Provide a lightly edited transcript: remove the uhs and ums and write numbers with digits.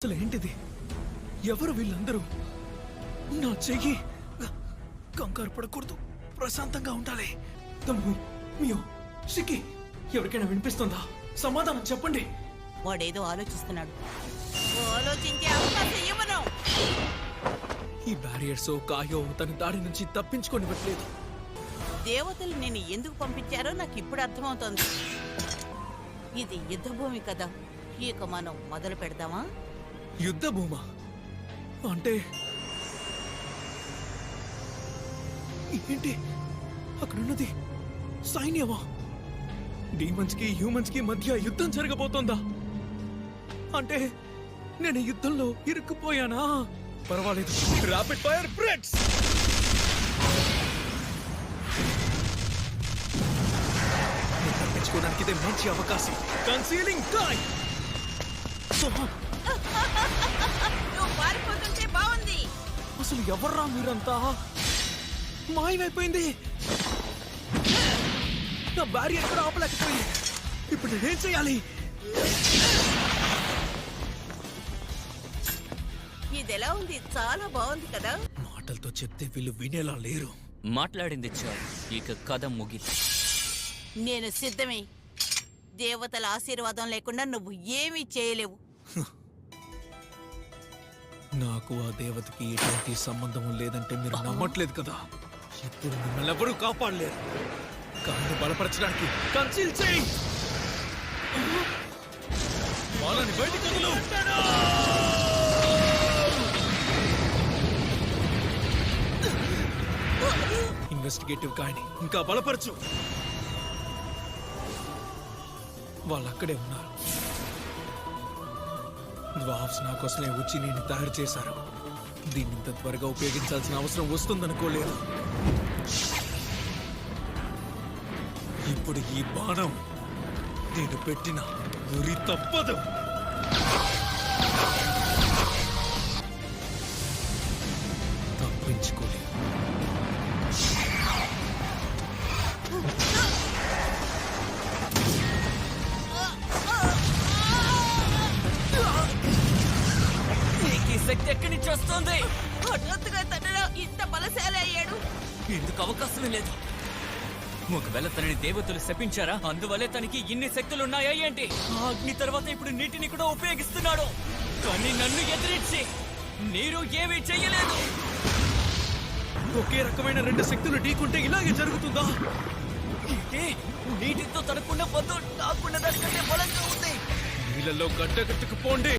అసలు ఏంటిది? ఎవరు వీళ్ళందరూ? నా చెయ్యి కంగారు పడకూడదు, ప్రశాంతంగా ఉండాలి. తమ్ము, మియో, షికి, ఎవరికైనా వినిపిస్తుందా? సమాధానం చెప్పండి. వాడేదో ఆలోచిస్తున్నాడు. ఆలోచించే అవకాశం ఇవ్వను. ఈ బ్యారియర్స్ కాయో తన దాడి నుంచి తప్పించుకోనివ్వట్లేదు. దేవతలు నేను ఎందుకు పంపించారో నాకు ఇప్పుడు అర్థమవుతోంది. ఇది యుద్ధభూమి కదా, ఇక మనం మొదలు పెడదామా? యుద్ధ భూమా అంటే ఏంటి? అక్కడున్నది సైన్యమా? డీమన్స్ కి హ్యూమన్స్ కి మధ్య యుద్ధం జరగబోతోందా? అంటే నేను యుద్ధంలో ఇరుక్కుపోయానా? పర్వాలేదు, రాపిడ్ ఫైర్ బ్రెడ్స్! తప్పించుకోవడానికి ఇదే మంచి అవకాశం. Concealing time! నువ్వు పారిపోతుంటే బాగుంది. అసలు ఎవర్రా మీరంతా? మాయమైపోయింది. నా భార్య ఎక్కడ ఆపలేకపోయింది. ఇప్పుడు నేనేం చేయాలి? ఇదెలా ఉంది? చాలా బాగుంది కదా. మాటలతో చెప్తే వీళ్ళు వినేలా లేరు. మాట్లాడింది చాలు, ఇక కథ ముగిది. నేను సిద్ధమే. దేవతల ఆశీర్వాదం లేకుండా నువ్వు ఏమీ చేయలేవు. నాకు ఆ దేవతకి ఎటువంటి సంబంధం లేదంటే మీరు నమ్మట్లేదు కదా. ఇప్పుడు మిమ్మల్ని ఎవరూ కాపాడలేరు. కానీ బలపరచడానికి కన్సీల్ చేయి. వాళ్ళని బయటికి వదిలు. ఇన్వెస్టిగేటివ్ కానీ ఇంకా బలపరచు. వాళ్ళు అక్కడే ఉన్నారు. డ్వార్ఫ్స్ నా కోసమే వచ్చి నేను తయారు చేశారు. దీన్ని ఇంత త్వరగా ఉపయోగించాల్సిన అవసరం వస్తుందనుకోలేదు. ఇప్పుడు ఈ బాణం నేను పెట్టిన గురి తప్పదు. తప్పించుకోలేదు. శక్తి ఎక్కడి నుంచి వస్తుంది? హఠాత్తుగా తనలో ఇంత బలశాలి అయ్యాడు. ఎందుకు అవకాశమే లేదు? ఒకవేళ తనని దేవతలు శపించారా? అందువల్లే తనకి ఇన్ని శక్తులున్నాయా ఏంటి? ఆ అగ్ని తర్వాత ఇప్పుడు నీటిని కూడా ఉపయోగిస్తున్నాడు. కానీ నన్ను ఎదిరించి నీరు ఏమీ చెయ్యలేదు. ఒకే రకమైన రెండు శక్తులు ఢీకుంటే ఇలాగే జరుగుతుందా? నీటితో తనకున్న బంధు నాకున్న దానికంటే బలంగా ఉంది. నీళ్ళలో గడ్డగట్టుకుపోండి.